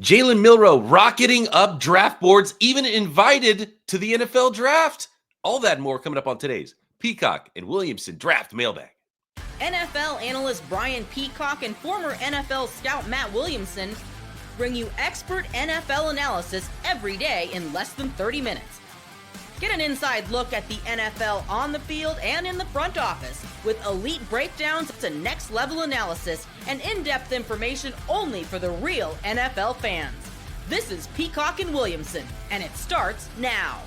Jalen Milroe rocketing up draft boards, even invited to the NFL draft. All that and more coming up on today's Peacock and Williamson Draft Mailbag. NFL analyst Brian Peacock and former NFL scout Matt Williamson bring you expert NFL analysis every day in less than 30 minutes. Get an inside look at the NFL on the field and in the front office with elite breakdowns to next-level analysis and in-depth information only for the real NFL fans. This is Peacock and Williamson, and it starts now.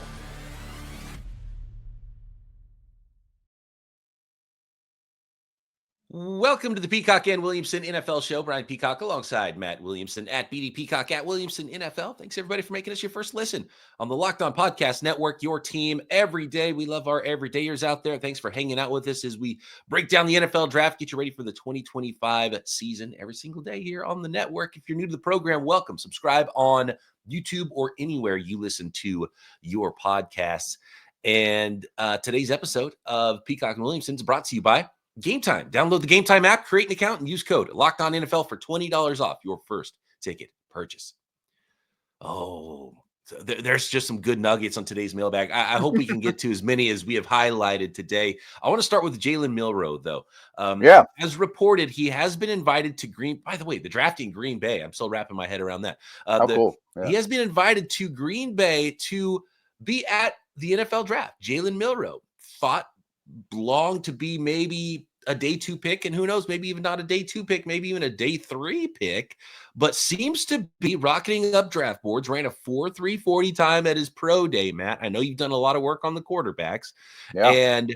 Welcome to the Peacock and Williamson NFL Show. Brian Peacock alongside Matt Williamson at BD Peacock at Williamson NFL. Thanks everybody for making us your first listen on the Locked On Podcast Network, your team every day. We love our everydayers out there. Thanks for hanging out with us as we break down the NFL draft, get you ready for the 2025 season every single day here on the network. If you're new to the program, welcome. Subscribe on YouTube or anywhere you listen to your podcasts. And today's episode of Peacock and Williamson is brought to you by Gametime. Download the Gametime app, create an account, and use code LOCKEDONNFL for $20 off your first ticket purchase. Oh, there's just some good nuggets on today's mailbag. I hope we can get to as many as we have highlighted today. I want to start with Jalen Milroe, though. As reported, he has been invited to by the way, the draft in Green Bay. I'm still wrapping my head around that. Cool. Yeah. He has been invited to Green Bay to be at the NFL draft. Jalen Milroe belonged to be maybe a day 2 pick, and who knows, maybe even not a day 2 pick, maybe even a day 3 pick, but seems to be rocketing up draft boards. Ran a 4.340 time at his pro day, Matt. I know you've done a lot of work on the quarterbacks. Yeah. And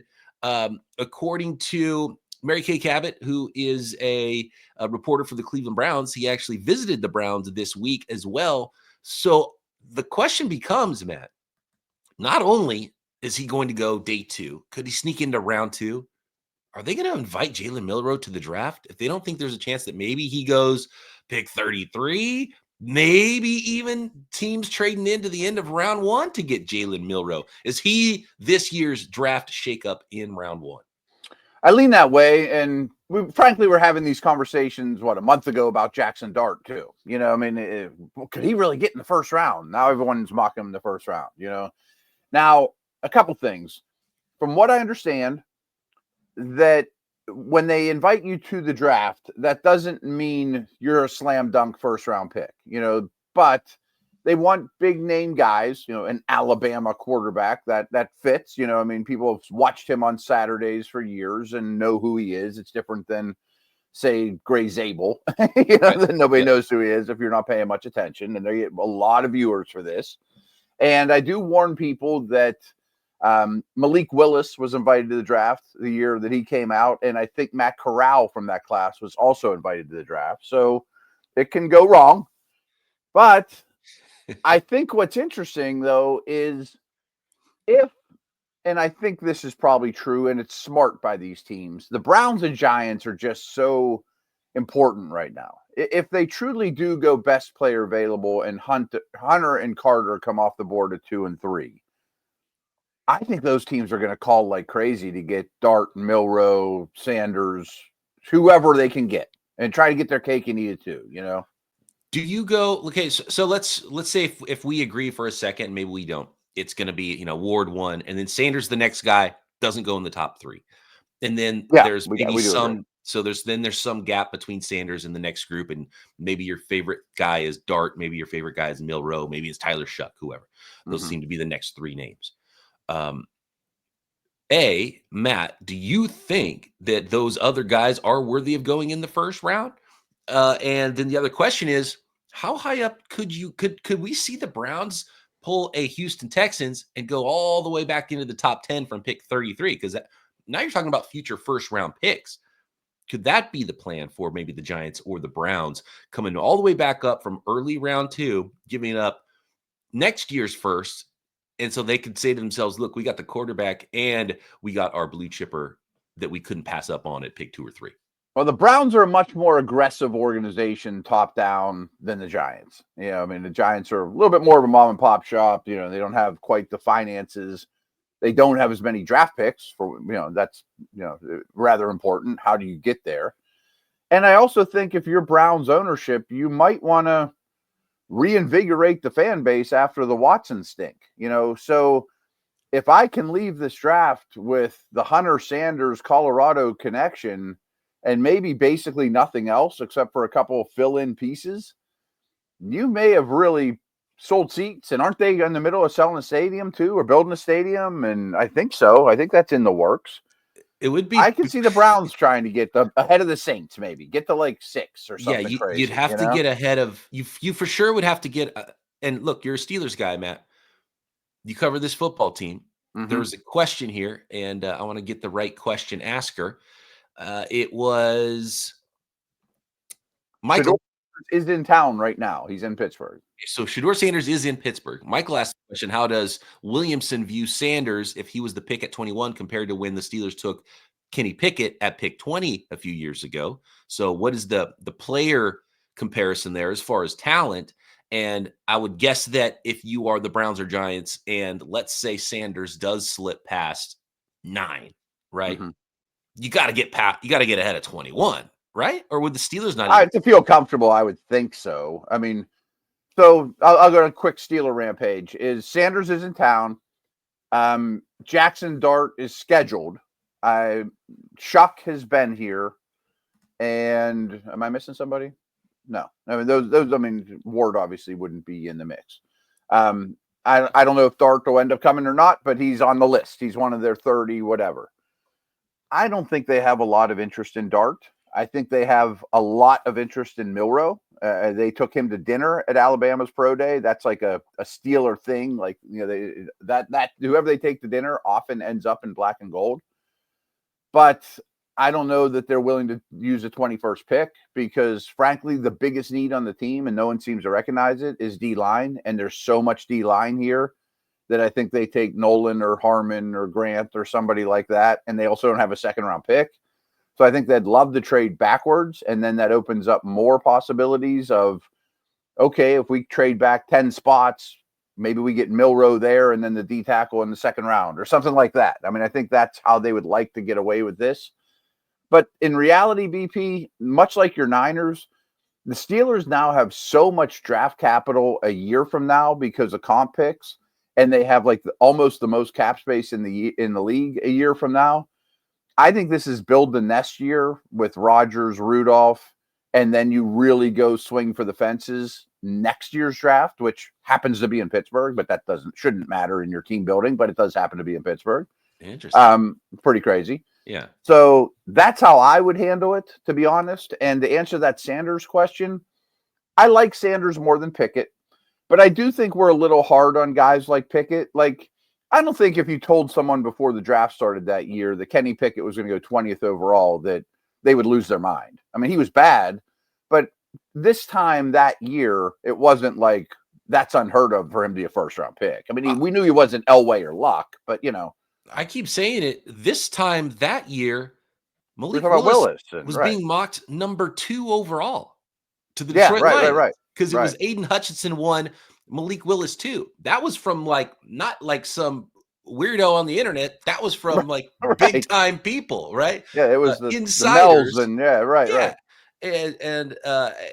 according to Mary Kay Cabot, who is a reporter for the Cleveland Browns, he actually visited the Browns this week as well. So the question becomes, Matt, not only is he going to go day 2, could he sneak into round 2? Are they going to invite Jalen Milroe to the draft if they don't think there's a chance that maybe he goes pick 33, maybe even teams trading into the end of round 1 to get Jalen Milroe? Is he this year's draft shakeup in round 1? I lean that way, and frankly, we're having these conversations, a month ago about Jackson Dart, too. You know, I mean, could he really get in the first round? Now everyone's mocking him in the first round, you know. Now, a couple things. From what I understand, that when they invite you to the draft, that doesn't mean you're a slam dunk first round pick, you know, but they want big name guys, you know, an Alabama quarterback that fits, you know. I mean, people have watched him on Saturdays for years and know who he is. It's different than, say, Gray Zabel. You know, that nobody knows who he is if you're not paying much attention, and they get a lot of viewers for this. And I do warn people that Malik Willis was invited to the draft the year that he came out, and I think Matt Corral from that class was also invited to the draft. So it can go wrong. But I think what's interesting, though, is and I think this is probably true, and it's smart by these teams, the Browns and Giants are just so important right now. If they truly do go best player available and Hunter and Carter come off the board at 2 and 3, I think those teams are going to call like crazy to get Dart, Milroe, Sanders, whoever they can get, and try to get their cake and eat it too, you know? Do you go, okay, so let's say if we agree for a second, maybe we don't, it's going to be, you know, Ward 1, and then Sanders, the next guy, doesn't go in the top 3. And then there's maybe some, so there's some gap between Sanders and the next group, and maybe your favorite guy is Dart, maybe your favorite guy is Milroe, maybe it's Tyler Shuck, whoever. Those seem to be the next 3 names. Matt, do you think that those other guys are worthy of going in the first round? And then the other question is, how high up could we see the Browns pull a Houston Texans and go all the way back into the top 10 from pick 33? Because now you're talking about future first round picks. Could that be the plan for maybe the Giants or the Browns coming all the way back up from early round 2, giving up next year's first? And so they could say to themselves, look, we got the quarterback and we got our blue chipper that we couldn't pass up on at pick 2 or 3. Well, the Browns are a much more aggressive organization top down than the Giants. You know, I mean, the Giants are a little bit more of a mom and pop shop. You know, they don't have quite the finances. They don't have as many draft picks for, you know, that's, you know, rather important. How do you get there? And I also think if you're Browns ownership, you might want to reinvigorate the fan base after the Watson stink, So if I can leave this draft with the Hunter Sanders Colorado connection and maybe basically nothing else except for a couple of fill-in pieces, you may have really sold seats. And aren't they in the middle of selling a stadium too, or building a stadium? And I think so. I think that's in the works. It would be. I can see the Browns trying to get ahead of the Saints, maybe get to like 6 or something. Yeah, crazy, you'd have to get ahead of you. You for sure would have to get. And look, you're a Steelers guy, Matt. You cover this football team. Mm-hmm. There was a question here, and I want to get the right question asker. It was Michael is in town right now. He's in Pittsburgh. So Shedeur Sanders is in Pittsburgh. Michael asked the question, how does Williamson view Sanders if he was the pick at 21 compared to when the Steelers took Kenny Pickett at pick 20 a few years ago? So what is the player comparison there as far as talent? And I would guess that if you are the Browns or Giants and let's say Sanders does slip past 9, right? Mm-hmm. You got to get ahead of 21, right? Or would the Steelers not? To feel comfortable, I would think so. I mean, so I'll go on a quick Steeler rampage. Sanders is in town. Jackson Dart is scheduled. Chuck has been here. And am I missing somebody? No. I mean, those. I mean, Ward obviously wouldn't be in the mix. I don't know if Dart will end up coming or not, but he's on the list. He's one of their 30, whatever. I don't think they have a lot of interest in Dart. I think they have a lot of interest in Milroe. They took him to dinner at Alabama's pro day. That's like a Steeler thing. Like, that whoever they take to dinner often ends up in black and gold. But I don't know that they're willing to use a 21st pick because, frankly, the biggest need on the team, and no one seems to recognize it, is D-line. And there's so much D-line here that I think they take Nolen or Harmon or Grant or somebody like that. And they also don't have a second-round pick. So I think they'd love to trade backwards, and then that opens up more possibilities of, okay, if we trade back 10 spots, maybe we get Milroe there and then the D tackle in the second round or something like that. I mean, I think that's how they would like to get away with this. But in reality, BP, much like your Niners, the Steelers now have so much draft capital a year from now because of comp picks, and they have like almost the most cap space in the league a year from now. I think this is build the nest year with Rodgers, Rudolph, and then you really go swing for the fences next year's draft, which happens to be in Pittsburgh, but that shouldn't matter in your team building, but it does happen to be in Pittsburgh. Interesting. Pretty crazy. Yeah. So that's how I would handle it, to be honest. And to answer that Sanders question, I like Sanders more than Pickett, but I do think we're a little hard on guys like Pickett. Like, I don't think if you told someone before the draft started that year that Kenny Pickett was going to go 20th overall, that they would lose their mind. I mean, he was bad, but this time that year, it wasn't like that's unheard of for him to be a first-round pick. I mean, we knew he wasn't Elway or Luck, but, I keep saying it. This time that year, Malik Willis was being mocked number 2 overall to the Detroit Lions. Right. Because it was Aiden Hutchinson 1, Malik Willis 2. That was from not like some weirdo on the internet. That was from big time people, right? Yeah, it was the insiders. The Mel's right. And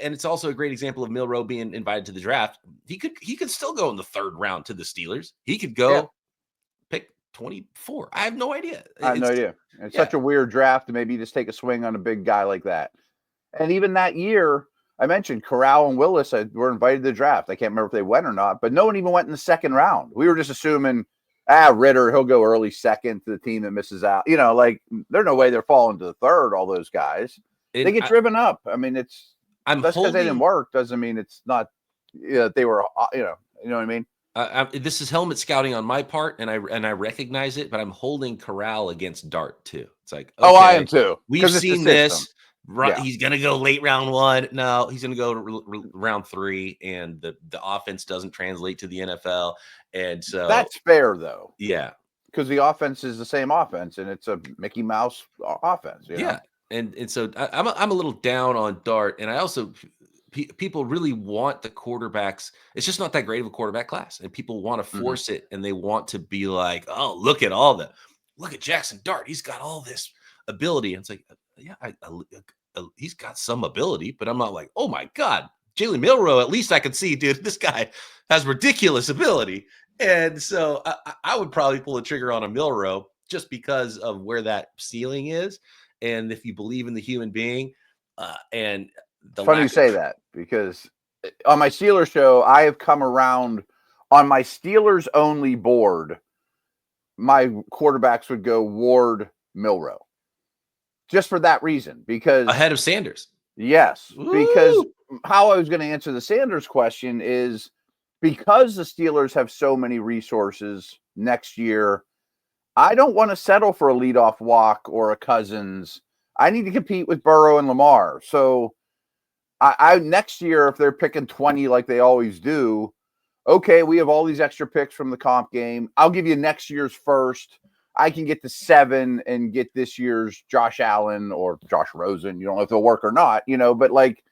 it's also a great example of Milroe being invited to the draft. He could still go in the 3rd round to the Steelers. He could go pick 24. I have no idea. I have no idea. It's such a weird draft to maybe just take a swing on a big guy like that. And even that year, I mentioned Corral and Willis were invited to the draft. I can't remember if they went or not, but no one even went in the 2nd round. We were just assuming, Ritter, he'll go early 2nd to the team that misses out. There's no way they're falling to the 3rd, all those guys. They get driven up. I mean, just because they didn't work doesn't mean it's not, they were, you know what I mean? This is helmet scouting on my part, and I recognize it, but I'm holding Corral against Dart too. It's like, okay, I am too. We've seen this. Right, he's going to go late round 1. No, he's going to go round 3, and the offense doesn't translate to the NFL, and so that's fair though. Yeah, because the offense is the same offense, and it's a Mickey Mouse offense. Yeah, and so I'm a little down on Dart, and I also people really want the quarterbacks. It's just not that great of a quarterback class, and people want to force it, and they want to be like, oh, look at Jackson Dart, he's got all this ability, and it's like, yeah, he's got some ability, but I'm not like, oh my God, Jalen Milroe, at least I can see, dude, this guy has ridiculous ability. And so I would probably pull the trigger on a Milroe just because of where that ceiling is. And if you believe in the human being and the funny you say that, because on my Steelers show, I have come around on my Steelers only board. My quarterbacks would go Ward, Milroe, just for that reason, because ahead of Sanders. Yes, Woo! because how I was going to answer the Sanders question is because the Steelers have so many resources next year, I don't want to settle for a leadoff walk or a Cousins. I need to compete with Burrow and Lamar. So I next year, if they're picking 20 like they always do, okay, we have all these extra picks from the comp game. I'll give you next year's first. I can get to 7 and get this year's Josh Allen or Josh Rosen. You don't know if they'll work or not, but like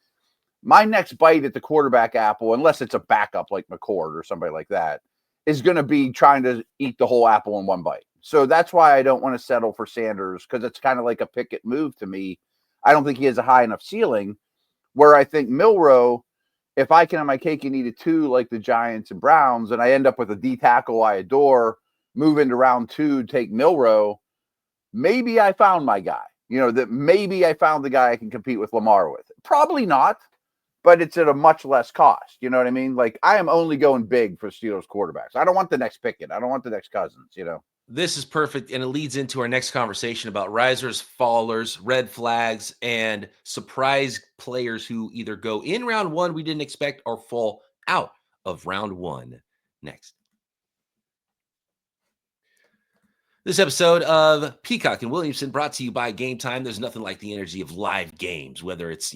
my next bite at the quarterback apple, unless it's a backup like McCord or somebody like that, is going to be trying to eat the whole apple in one bite. So that's why I don't want to settle for Sanders, because it's kind of like a Pickett move to me. I don't think he has a high enough ceiling, where I think Milroe, if I can have my cake and eat it too, like the Giants and Browns, and I end up with a D tackle I adore, move into round 2, take Milroe, maybe I found my guy. That maybe I found the guy I can compete with Lamar with. Probably not, but it's at a much less cost. You know what I mean? Like, I am only going big for Steelers quarterbacks. I don't want the next Pickett. I don't want the next Cousins, This is perfect, and it leads into our next conversation about risers, fallers, red flags, and surprise players who either go in round 1 we didn't expect or fall out of round 1 next. This episode of Peacock and Williamson brought to you by Gametime. There's nothing like the energy of live games, whether it's,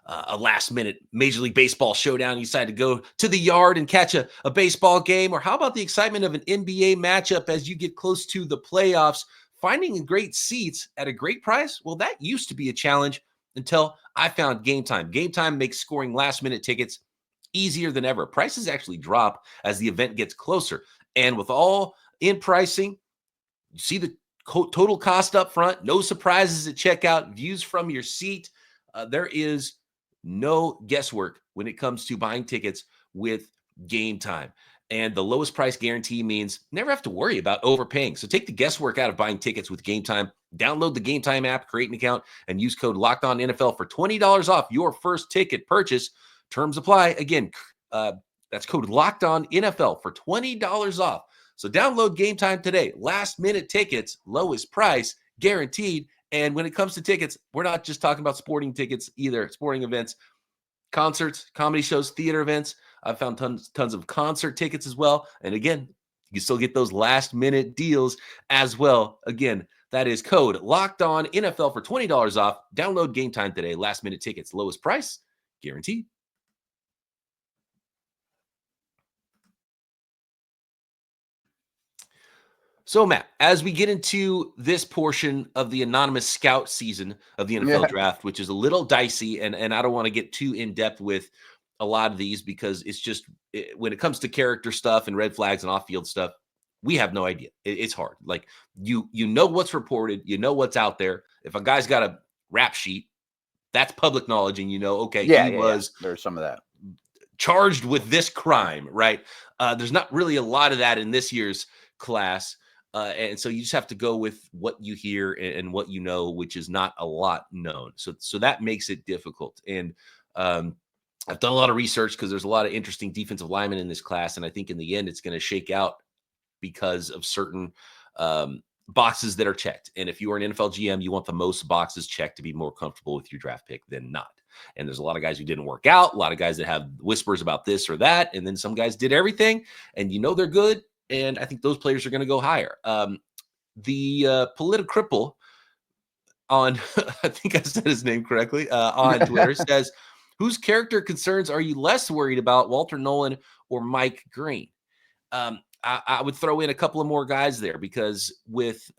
a last-minute Major League Baseball showdown. You decide to go to the yard and catch a baseball game, or how about the excitement of an NBA matchup as you get close to the playoffs? Finding great seats at a great price, well, that used to be a challenge until I found Gametime. Gametime makes scoring last-minute tickets easier than ever. Prices actually drop as the event gets closer. And with all-in pricing, you see the total cost up front, no surprises at checkout, views from your seat. There is no guesswork when it comes to buying tickets with Gametime. And the lowest price guarantee means never have to worry about overpaying. So take the guesswork out of buying tickets with Gametime. Download the Gametime app, create an account, and use code LOCKEDONNFL for $20 off your first ticket purchase. Terms apply. Again, that's code LOCKEDONNFL for $20 off. So download Gametime today. Last minute tickets, lowest price, guaranteed. And when it comes to tickets, we're not just talking about sporting tickets either. Sporting events, concerts, comedy shows, theater events. I've found tons of concert tickets as well. And again, you still get those last minute deals as well. Again, that is code LOCKEDONNFL for $20 off. Download Gametime today. Last minute tickets, lowest price, guaranteed. So, Matt, as we get into this portion of the anonymous scout season of the NFL draft, which is a little dicey, and I don't want to get too in-depth with a lot of these because it's just when it comes to character stuff and red flags and off-field stuff, we have no idea. It's hard. Like, you know what's reported, you know what's out there. If a guy's got a rap sheet, that's public knowledge, and okay, he was there's some of that charged with this crime, right? There's not really a lot of that in this year's class. And so you just have to go with what you hear and what you know, which is not a lot known. So that makes it difficult. And I've done a lot of research because there's a lot of interesting defensive linemen in this class. And I think in the end, it's going to shake out because of certain boxes that are checked. And if you are an NFL GM, you want the most boxes checked to be more comfortable with your draft pick than not. And there's a lot of guys who didn't work out, a lot of guys that have whispers about this or that. And then some guys did everything and they're good. And I think those players are going to go higher. The Politicripple on, I think I said his name correctly, on Twitter says, whose character concerns are you less worried about, Walter Nolen or Mike Green? I would throw in a couple of more guys there because with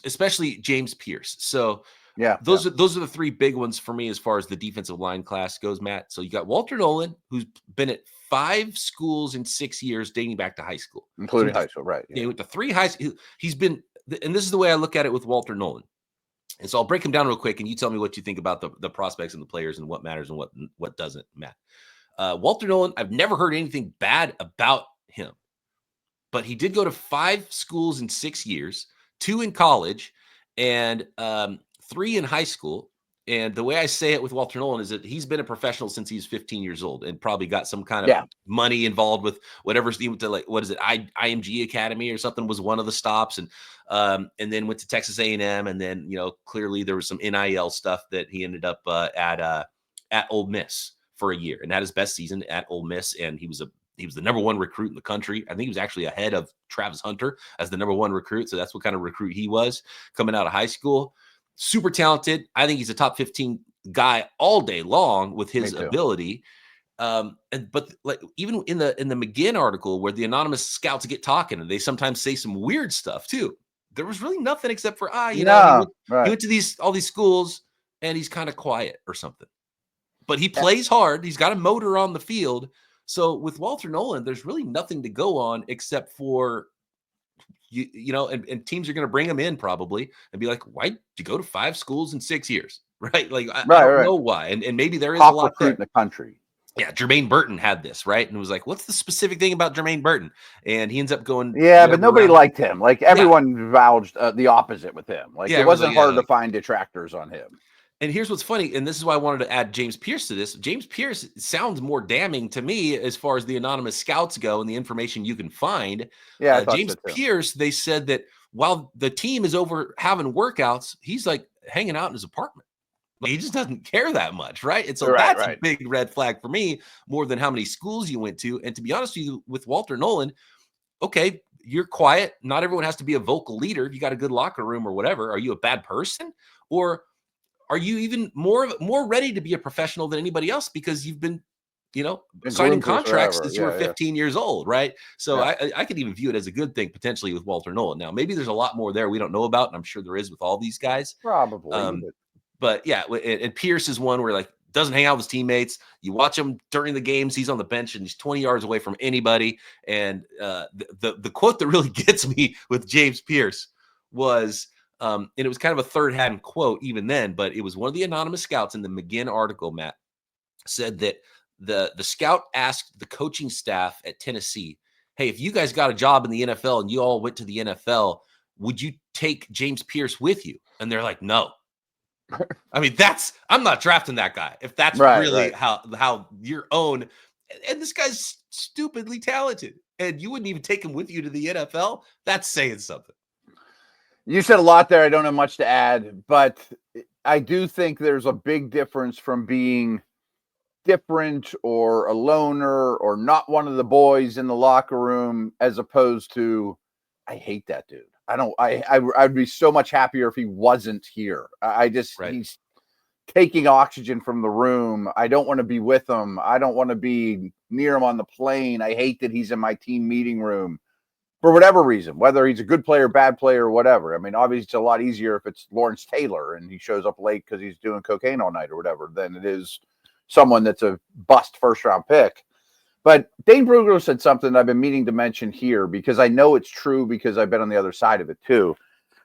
especially James Pearce. So those are the three big ones for me as far as the defensive line class goes, Matt. So you got Walter Nolen, who's been at 5 schools in 6 years, dating back to high school, including high school, right? Yeah, with the 3 high. He's been, and this is the way I look at it with Walter Nolen. And so I'll break them down real quick, and you tell me what you think about the prospects and the players and what matters and what doesn't, Matt. Walter Nolen, I've never heard anything bad about him, but he did go to 5 schools in 6 years, 2 in college, and 3 in high school. And the way I say it with Walter Nolen is that he's been a professional since he's 15 years old and probably got some kind of money involved with whatever. He went to, like, what is it? IMG Academy or something was one of the stops. And then went to Texas A&M. And then, clearly there was some NIL stuff that he ended up at Ole Miss for a year and had his best season at Ole Miss. And he was the number 1 recruit in the country. I think he was actually ahead of Travis Hunter as the number 1 recruit. So that's what kind of recruit he was coming out of high school. Super talented. I think he's a top 15 guy all day long with his ability. But like even in the McGinn article where the anonymous scouts get talking and they sometimes say some weird stuff too, there was really nothing except for he went to all these schools and he's kind of quiet or something. But he plays hard. He's got a motor on the field. So with Walter Nolen, there's really nothing to go on except for and teams are going to bring him in probably and be like, why'd you go to 5 schools in 6 years? Right. Like, I don't know why. And maybe there is a lot there. In the country. Yeah. Jermaine Burton had this, right. And it was like, what's the specific thing about Jermaine Burton? And he ends up going. Yeah. But nobody liked him. Like everyone vouched the opposite with him. Like it wasn't hard to find detractors on him. And here's what's funny, and this is why I wanted to add James Pearce to this. James Pearce sounds more damning to me as far as the anonymous scouts go and the information you can find. Yeah, James Pearce, they said that while the team is over having workouts, he's like hanging out in his apartment. Like, he just doesn't care that much, right? And so that's a big red flag for me, more than how many schools you went to. And to be honest with you, with Walter Nolen, okay, you're quiet. Not everyone has to be a vocal leader. If you got a good locker room or whatever, are you a bad person? Or are you even more ready to be a professional than anybody else because you've been, signing contracts since you were 15 years old, right? So I could even view it as a good thing potentially with Walter Nolen. Now, maybe there's a lot more there we don't know about, and I'm sure there is with all these guys. Probably. But yeah, and Pearce is one where like doesn't hang out with his teammates. You watch him during the games, he's on the bench and he's 20 yards away from anybody. And the quote that really gets me with James Pearce was – and it was kind of a third-hand quote even then, but it was one of the anonymous scouts in the McGinn article, Matt, said that the scout asked the coaching staff at Tennessee, hey, if you guys got a job in the NFL and you all went to the NFL, would you take James Pearce with you? And they're like, no. I mean, I'm not drafting that guy. If that's really how your own, and this guy's stupidly talented, and you wouldn't even take him with you to the NFL, that's saying something. You said a lot there. I don't have much to add, but I do think there's a big difference from being different or a loner or not one of the boys in the locker room as opposed to, I hate that dude. I'd be so much happier if he wasn't here. He's taking oxygen from the room. I don't want to be with him. I don't want to be near him on the plane. I hate that he's in my team meeting room. For whatever reason, whether he's a good player, bad player, or whatever. I mean, obviously, it's a lot easier if it's Lawrence Taylor and he shows up late because he's doing cocaine all night or whatever than it is someone that's a bust first-round pick. But Dane Brugler said something I've been meaning to mention here because I know it's true because I've been on the other side of it too.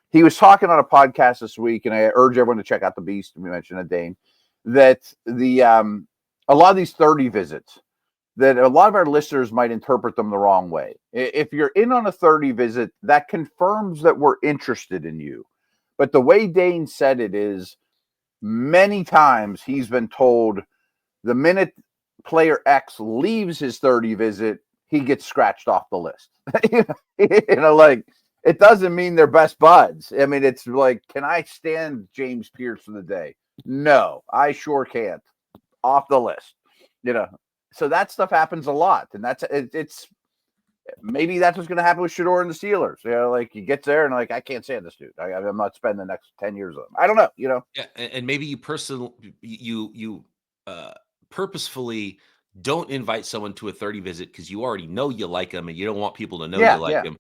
He was talking on a podcast this week, and I urge everyone to check out The Beast. We mentioned it, Dane, that a lot of these 30 visits, that a lot of our listeners might interpret them the wrong way. If you're in on a 30 visit, that confirms that we're interested in you. But the way Dane said it is many times he's been told the minute player X leaves his 30 visit, he gets scratched off the list. Like it doesn't mean they're best buds. I mean, it's like, can I stand James Pearce for the day? No, I sure can't. Off the list, So that stuff happens a lot, and it's maybe that's what's going to happen with Shedeur and the Steelers. Like he gets there and like, I can't stand this dude. I'm not spending the next 10 years with him. I don't know, Yeah, and maybe you purposefully don't invite someone to a 30 visit because you already know you like them and you don't want people to know you like them.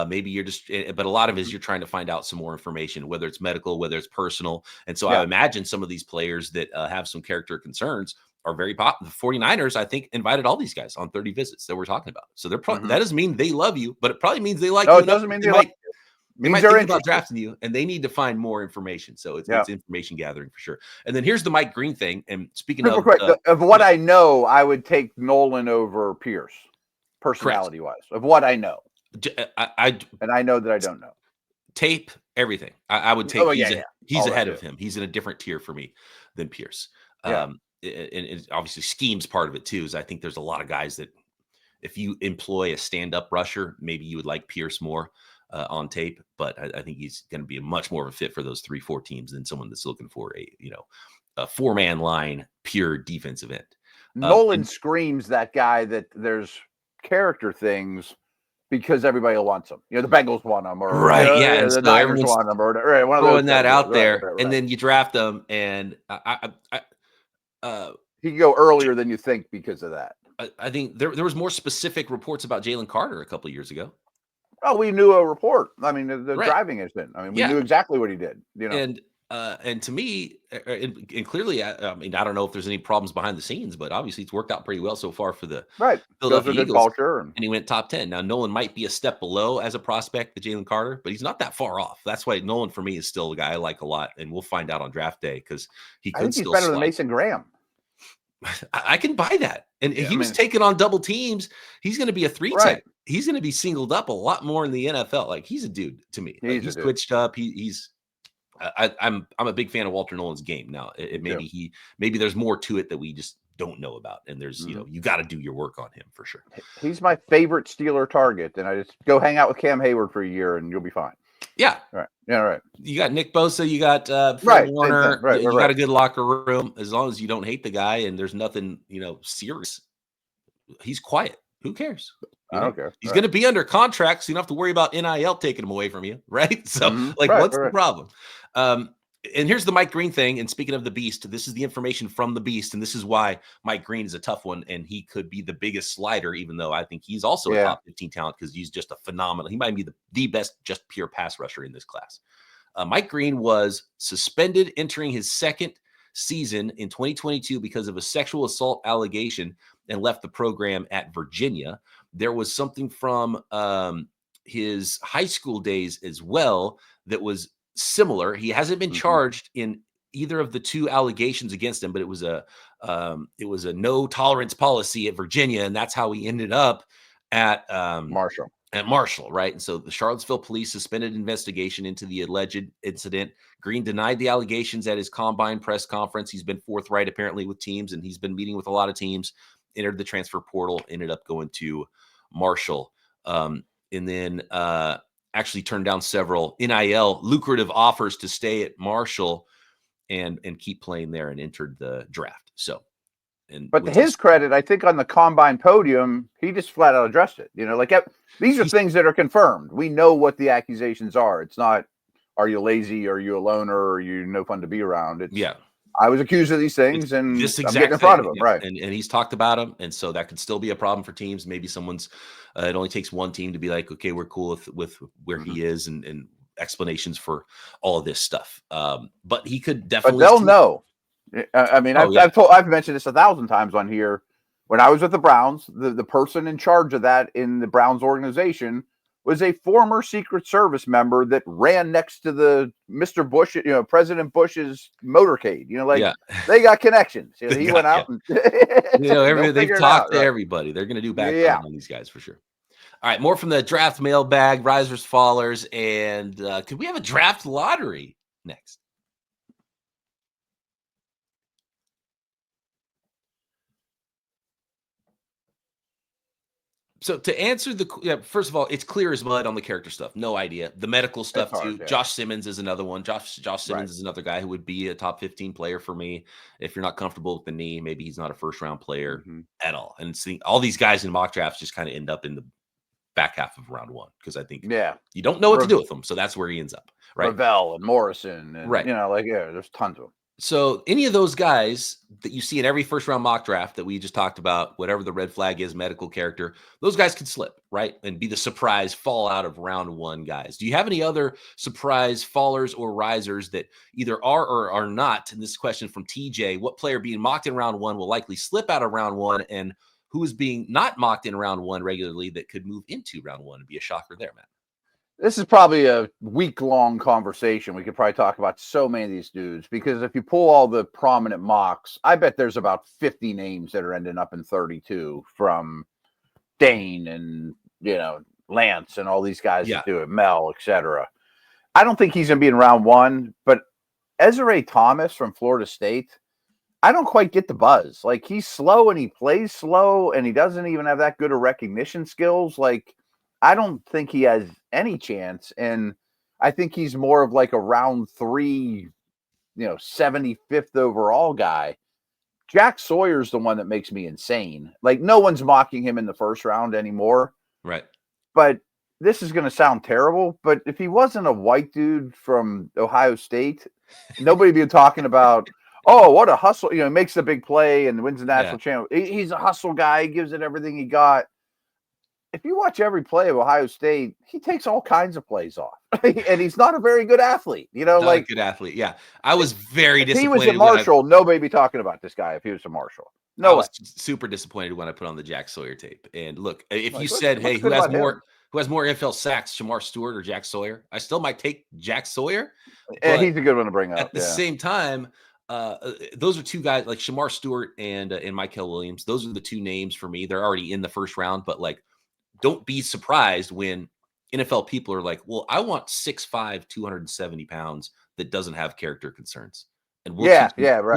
Maybe you're just, but a lot of it is you're trying to find out some more information, whether it's medical, whether it's personal. And so I imagine some of these players that have some character concerns are very popular. The 49ers, I think, invited all these guys on 30 visits that we're talking about. So they're probably, that doesn't mean they love you, but it probably means they like you. It doesn't mean they like you. They might think about drafting you, and they need to find more information. So it's information gathering for sure. And then here's the Mike Green thing. And speaking of what I know, I would take Nolen over Pearce, personality-wise, of what I know. And I know that I don't know. Tape, everything. I would take. He's ahead of him. He's in a different tier for me than Pearce. And obviously scheme's part of it too. Is I think there's a lot of guys that if you employ a stand-up rusher, maybe you would like Pearce more on tape. But I think he's going to be a much more of a fit for those 3-4 teams than someone that's looking for a 4-man line, pure defensive end. Nolen screams that guy that there's character things because everybody wants him. The Bengals want him, or and the Niners want him, or one of throwing that out right, there, right. And then you draft them, and he can go earlier than you think because of that. I think there was more specific reports about Jalen Carter a couple of years ago. Well, we knew a report. I mean, the driving incident. I mean, we knew exactly what he did. And to me, and clearly, I mean, I don't know if there's any problems behind the scenes, but obviously it's worked out pretty well so far for the Philadelphia Eagles. Culture and he went top 10. Now, Nolen might be a step below as a prospect, the Jalen Carter, but he's not that far off. That's why Nolen for me is still a guy I like a lot, and we'll find out on draft day because I think he's better than Mason Graham. I can buy that. And he was taking on double teams. He's going to be a 3-tech. He's going to be singled up a lot more in the NFL. Like, he's a dude to me. He's twitched up. I'm a big fan of Walter Nolen's game. Now, maybe there's more to it that we just don't know about. And there's, you got to do your work on him for sure. He's my favorite Steeler target. And I just go hang out with Cam Hayward for a year and you'll be fine. Yeah. Right. Yeah. Right. You got Nick Bosa. You got Warner. You got a good locker room. As long as you don't hate the guy and there's nothing, serious. He's quiet. Who cares? I don't care. He's going to be under contract, so you don't have to worry about NIL taking him away from you, right? So, what's the problem? And here's the Mike Green thing. And speaking of the beast, this is the information from the beast, and this is why Mike Green is a tough one, and he could be the biggest slider, even though I think he's also a top 15 talent because he's just a phenomenal. He might be the best just pure pass rusher in this class. Mike Green was suspended entering his second season in 2022 because of a sexual assault allegation and left the program at Virginia. There was something from his high school days as well that was similar. He hasn't been charged in either of the two allegations against him, but it was a no tolerance policy at Virginia, and that's how he ended up at Marshall. At Marshall, right? And so the Charlottesville police suspended investigation into the alleged incident. Green denied the allegations at his combine press conference. He's been forthright apparently with teams, and he's been meeting with a lot of teams. Entered the transfer portal, ended up going to Marshall, and then actually turned down several NIL lucrative offers to stay at Marshall and keep playing there, and entered the draft. So, but to his credit, I think on the combine podium, he just flat out addressed it. These are things that are confirmed. We know what the accusations are. It's not, are you lazy? Are you a loner? Or are you no fun to be around? It's, I was accused of these things, and I'm getting in front of him, right? And he's talked about them, and so that could still be a problem for teams. Maybe someone's. It only takes one team to be like, okay, we're cool with where he is, and explanations for all of this stuff. But he could definitely. But they'll know. I mean, I've mentioned this 1,000 times on here. When I was with the Browns, the person in charge of that in the Browns organization was a former Secret Service member that ran next to the Mr. Bush, President Bush's motorcade. They got connections. He went out and they've talked to everybody. They're going to do background on these guys for sure. All right, more from the draft mailbag, risers, fallers, and could we have a draft lottery next? So to answer first of all, it's clear as mud on the character stuff. No idea. The medical stuff too. Yeah. Josh Simmons is another one. Josh Simmons is another guy who would be a top 15 player for me. If you're not comfortable with the knee, maybe he's not a first round player at all. And all these guys in mock drafts just kind of end up in the back half of round one because I think you don't know what to do with them. So that's where he ends up. Right. Ravel and Morrison. And, there's tons of them. So any of those guys that you see in every first round mock draft that we just talked about, whatever the red flag is, medical character, those guys could slip, right? And be the surprise fall out of round one guys. Do you have any other surprise fallers or risers that either are or are not? And this question from TJ, what player being mocked in round one will likely slip out of round one, and who is being not mocked in round one regularly that could move into round one and be a shocker there, Matt? This is probably a week-long conversation. We could probably talk about so many of these dudes because if you pull all the prominent mocks, I bet there's about 50 names that are ending up in 32 from Dane and, Lance and all these guys that do it, Mel, etc. I don't think he's going to be in round one, but Ezra Thomas from Florida State, I don't quite get the buzz. Like, he's slow and he plays slow and he doesn't even have that good of recognition skills. Like, I don't think he has any chance. And I think he's more of like a round 3, 75th overall guy. Jack Sawyer's the one that makes me insane. Like, no one's mocking him in the first round anymore. Right. But this is going to sound terrible, but if he wasn't a white dude from Ohio State, nobody would be talking about, oh, what a hustle. He makes the big play and wins the national championship. He's a hustle guy. He gives it everything he got. If you watch every play of Ohio State, he takes all kinds of plays off, and he's not a very good athlete. Not a good athlete. Yeah, I was very disappointed. If he was at Marshall, nobody would be talking about this guy. If he was at Marshall, I was super disappointed when I put on the Jack Sawyer tape. And look, if you said, "Hey, who has more NFL sacks, Shamar Stewart or Jack Sawyer?" I still might take Jack Sawyer. And he's a good one to bring up. At the same time, those are two guys like Shamar Stewart and Michael Williams. Those are the two names for me. They're already in the first round, but like, don't be surprised when NFL people are like, well, I want 6'5", 270 pounds that doesn't have character concerns. And we'll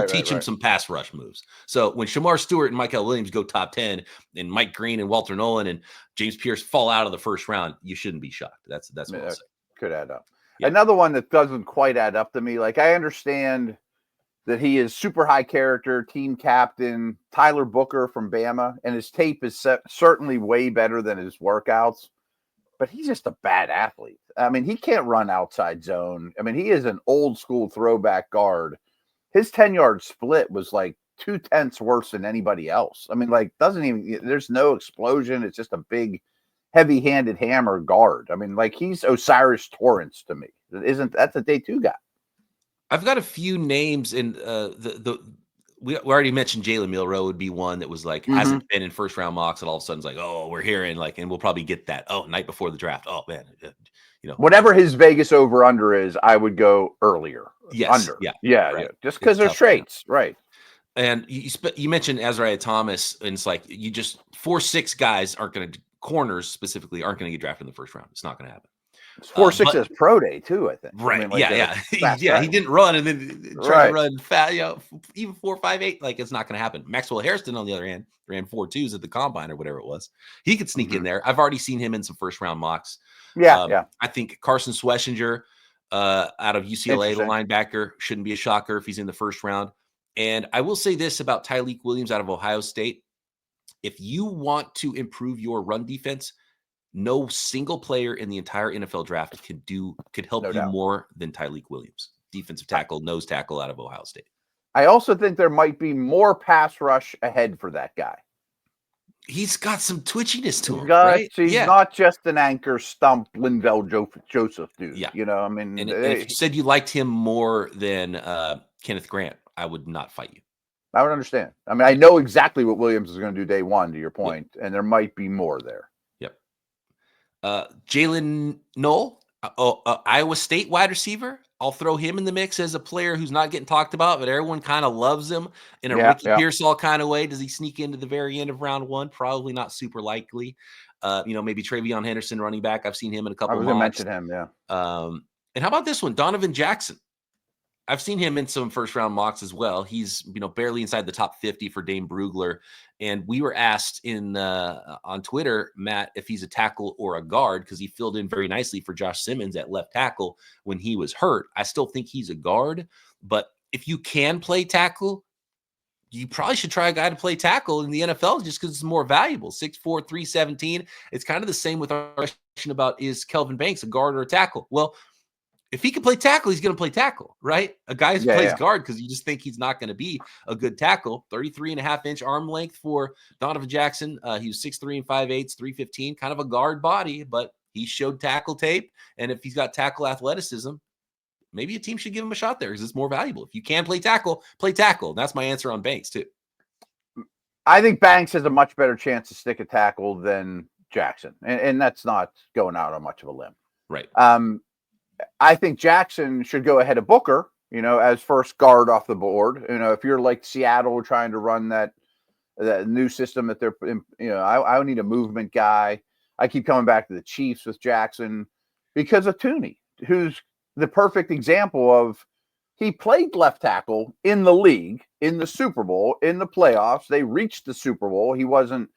teach him some pass rush moves. So when Shamar Stewart and Michael Williams go top 10 and Mike Green and Walter Nolen and James Pearce fall out of the first round, you shouldn't be shocked. That's what I'll say. Could add up. Yeah. Another one that doesn't quite add up to me. Like, I understand that he is super high character, team captain, Tyler Booker from Bama, and his tape is certainly way better than his workouts, but he's just a bad athlete. I mean, he can't run outside zone. I mean, he is an old school throwback guard. His 10-yard split was like 2/10 worse than anybody else. I mean, like, there's no explosion. It's just a big, heavy-handed hammer guard. I mean, like, he's Osiris Torrance to me. That's a day 2 guy. I've got a few names in we already mentioned Jalen Milroe would be one that was like hasn't been in first round mocks and all of a sudden it's like, oh, we're hearing like, and we'll probably get that. Oh, night before the draft. Oh man, whatever his Vegas over under is, I would go earlier. Yes, under. Yeah. Just because there's traits, right? And you mentioned Ezra Thomas, and it's like you just 4'6" guys aren't going to corners specifically aren't going to get drafted in the first round. It's not going to happen. 4'6" is pro day too, I think. Right. I mean, he didn't run and then try to run fat, even 4.58. Like, it's not going to happen. Maxwell Hairston, on the other hand, ran 4.2s at the combine or whatever it was. He could sneak in there. I've already seen him in some first round mocks. I think Carson Schlesinger out of UCLA, the linebacker, shouldn't be a shocker if he's in the first round. And I will say this about Tyleik Williams out of Ohio State. If you want to improve your run defense, no single player in the entire NFL draft could help you more than Tyleik Williams, defensive tackle, nose tackle out of Ohio State. I also think there might be more pass rush ahead for that guy. He's got some twitchiness to him, right? So he's not just an anchor stump Linval Joseph dude. Yeah. I mean, and if you said you liked him more than Kenneth Grant, I would not fight you. I would understand. I mean, I know exactly what Williams is going to do day 1, to your point, and there might be more there. Jalen Milroe, Iowa State wide receiver. I'll throw him in the mix as a player who's not getting talked about, but everyone kind of loves him in a Ricky Pearsall kind of way. Does he sneak into the very end of round 1? Probably not super likely. Maybe Travion Henderson, running back. I've seen him in a couple of mocks. I was going to mention him, and how about this one? Donovan Jackson. I've seen him in some first round mocks as well. He's barely inside the top 50 for Dane Brugler. And we were asked on Twitter, Matt, if he's a tackle or a guard, because he filled in very nicely for Josh Simmons at left tackle when he was hurt. I still think he's a guard, but if you can play tackle, you probably should try a guy to play tackle in the NFL just because it's more valuable. 6'4", 317. It's kind of the same with our question about, is Kelvin Banks a guard or a tackle? Well, if he can play tackle, he's going to play tackle, right? A guy who plays guard because you just think he's not going to be a good tackle. 33.5-inch arm length for Donovan Jackson. He was 6'3" and 5'8", 315, kind of a guard body, but he showed tackle tape. And if he's got tackle athleticism, maybe a team should give him a shot there because it's more valuable. If you can play tackle, play tackle. That's my answer on Banks too. I think Banks has a much better chance to stick a tackle than Jackson. And that's not going out on much of a limb. Right. I think Jackson should go ahead of Booker, as first guard off the board. If you're like Seattle trying to run that new system that they're, I need a movement guy. I keep coming back to the Chiefs with Jackson because of Tooney, who's the perfect example of he played left tackle in the league, in the Super Bowl, in the playoffs. They reached the Super Bowl. He wasn't,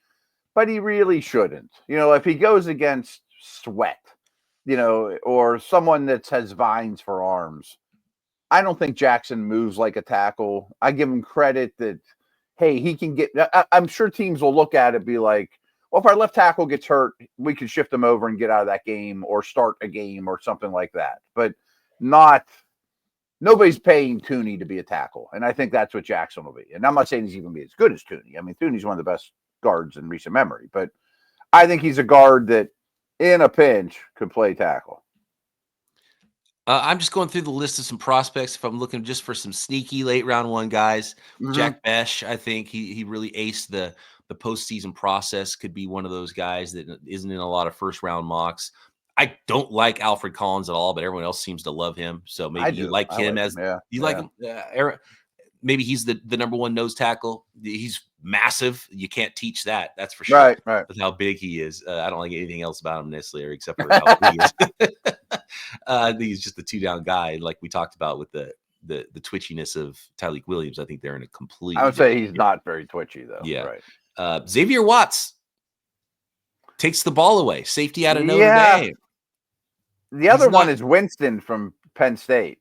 but he really shouldn't. If he goes against Sweat, or someone that has vines for arms, I don't think Jackson moves like a tackle. I give him credit that, hey, he can get, I'm sure teams will look at it and be like, well, if our left tackle gets hurt, we can shift him over and get out of that game or start a game or something like that. But nobody's paying Tooney to be a tackle. And I think that's what Jackson will be. And I'm not saying he's even be as good as Tooney. I mean, Tooney's one of the best guards in recent memory, but I think he's a guard that in a pinch could play tackle. I'm just going through the list of some prospects. If I'm looking just for some sneaky late round one guys, Jack Besh, I think he really aced the postseason process. Could be one of those guys that isn't in a lot of first round mocks. I don't like Alfred Collins at all, but everyone else seems to love him. So maybe you like him like him. Maybe he's the number one nose tackle. He's massive. You can't teach that. That's for sure. Right. With how big he is. I don't like anything else about him necessarily, except for how big he is. I think he's just the 2-down guy. Like we talked about with the twitchiness of Tyreek Williams. I think they're in a complete. I would say he's not very twitchy though. Yeah. Right. Xavier Watts takes the ball away. Safety out of Notre Dame. The other one is Winston from Penn State.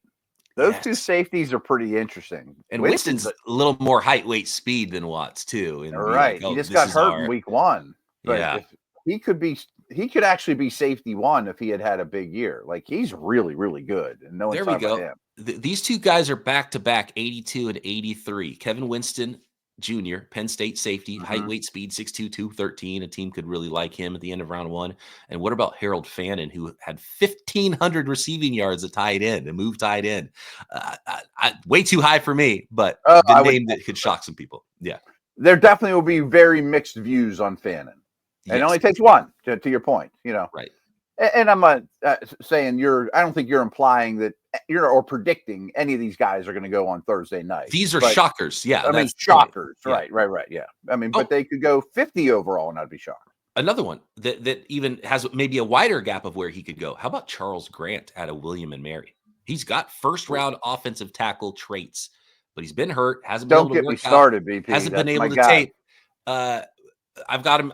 Those two safeties are pretty interesting. And Winston's a little more height, weight, speed than Watts too. And right. He just got hurt in week 1. But he could actually be safety 1 if he had a big year. Like he's really, really good. And no one's talking about him. These two guys are back-to-back 82 and 83. Kevin Winston Jr., Penn State safety, height, weight, speed, 6'2", 213. A team could really like him at the end of round 1. And what about Harold Fannin, who had 1,500 receiving yards at tight end, a move tight end? Way too high for me, but the name that could shock some people. Yeah. There definitely will be very mixed views on Fannin. And it only takes one, to your point, Right. And I'm not saying I don't think you're implying that or predicting any of these guys are going to go on Thursday night. These are shockers. Yeah. I mean, shockers. Right. Yeah. I mean, but they could go 50 overall and I'd be shocked. Another one that even has maybe a wider gap of where he could go. How about Charles Grant out of William and Mary? He's got first round offensive tackle traits, but he's been hurt. Hasn't been able to work out. Don't get me started, BP. Hasn't been able to tape. I've got him.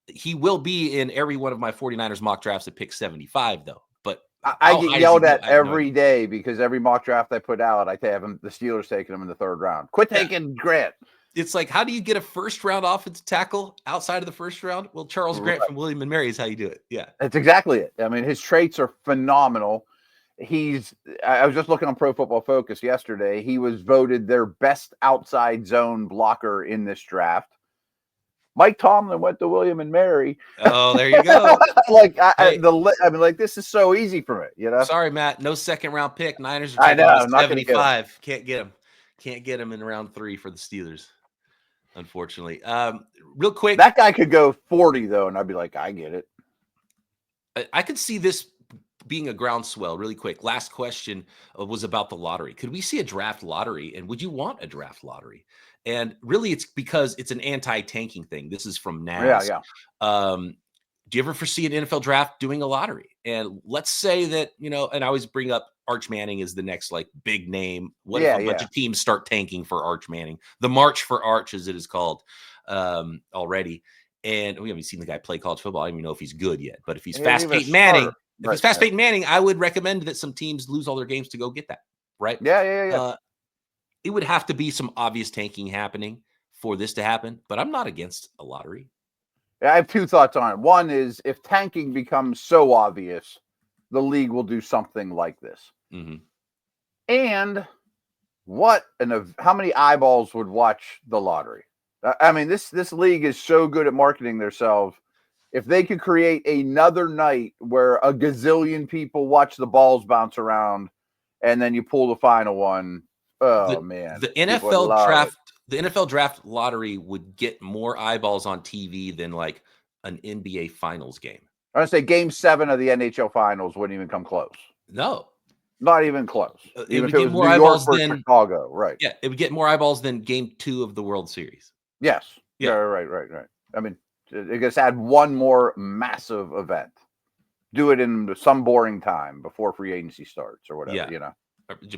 He will be in every one of my 49ers mock drafts at pick 75, though. But I get yelled at every day because every mock draft I put out, I have him, the Steelers taking him in the 3rd round. Quit taking Grant. It's like, how do you get a first round offensive tackle outside of the first round? Well, Charles Grant from William and Mary is how you do it. Yeah. That's exactly it. I mean, his traits are phenomenal. I was just looking on Pro Football Focus yesterday. He was voted their best outside zone blocker in this draft. Mike Tomlin went to William and Mary. Oh, there you go. This is so easy for me, Sorry, Matt. No 2nd round pick. Niners are taking 75. Can't get him. Can't get him in round 3 for the Steelers, unfortunately. Real quick. That guy could go 40, though, and I'd be like, I get it. I could see this being a groundswell really quick. Last question was about the lottery. Could we see a draft lottery? And would you want a draft lottery? And really, it's because it's an anti-tanking thing. This is from Naz. Yeah. Do you ever foresee an NFL draft doing a lottery? And let's say that, and I always bring up Arch Manning is the next big name. What if a bunch of teams start tanking for Arch Manning? The March for Arch, as it is called already. And we haven't seen the guy play college football. I don't even know if he's good yet. But if he's fast Peyton Manning, Manning, I would recommend that some teams lose all their games to go get that. Right? Yeah. It would have to be some obvious tanking happening for this to happen, but I'm not against a lottery. I have 2 thoughts on it. One is if tanking becomes so obvious, the league will do something like this. Mm-hmm. And how many eyeballs would watch the lottery? I mean, this league is so good at marketing themselves. If they could create another night where a gazillion people watch the balls bounce around and then you pull the final one, man. The NFL draft lottery would get more eyeballs on TV than an NBA finals game. I want to say Game 7 of the NHL Finals wouldn't even come close. No, not even close. It Even would if it get was more New eyeballs York or than Chicago, right? Yeah, it would get more eyeballs than Game 2 of the World Series. Yes. Yeah. Right. I mean, I guess add one more massive event. Do it in some boring time before free agency starts or whatever. You know.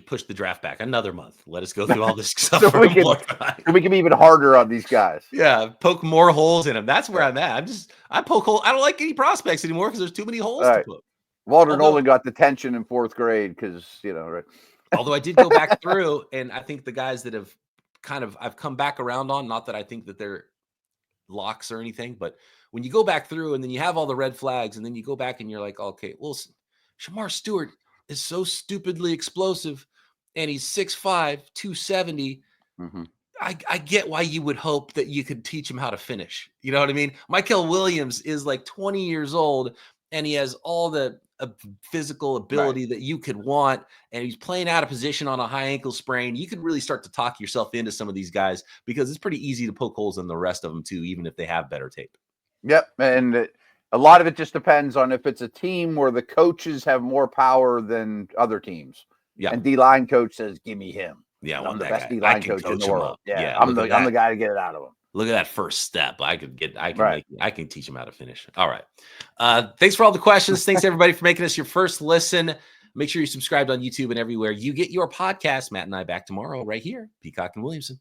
Push the draft back another month. Let us go through all this stuff so for we time. We can be even harder on these guys. Yeah, poke more holes in them. That's where I'm at. I poke holes. I don't like any prospects anymore because there's too many holes to poke. Walter Nolen got detention in 4th grade because, right. Although I did go back through, and I think the guys that have I've come back around on, not that I think that they're locks or anything, but when you go back through and then you have all the red flags and then you go back and you're like, okay, well, Shamar Stewart is so stupidly explosive and he's 6'5", 270. Mm-hmm. I get why you would hope that you could teach him how to finish. You know what I mean? Michael Williams is like 20 years old and he has all the physical ability that you could want, and he's playing out of position on a high ankle sprain. You could really start to talk yourself into some of these guys because it's pretty easy to poke holes in the rest of them too, even if they have better tape. Yep, and a lot of it just depends on if it's a team where the coaches have more power than other teams. Yeah, and D-line coach says, "Give me him." Yeah, I'm the best D-line coach in the world. Yeah, I'm the guy to get it out of him. Look at that first step. I can teach him how to finish. All right. Thanks for all the questions. Thanks everybody for making us your first listen. Make sure you subscribe on YouTube and everywhere you get your podcast. Matt and I back tomorrow right here. Peacock and Williamson.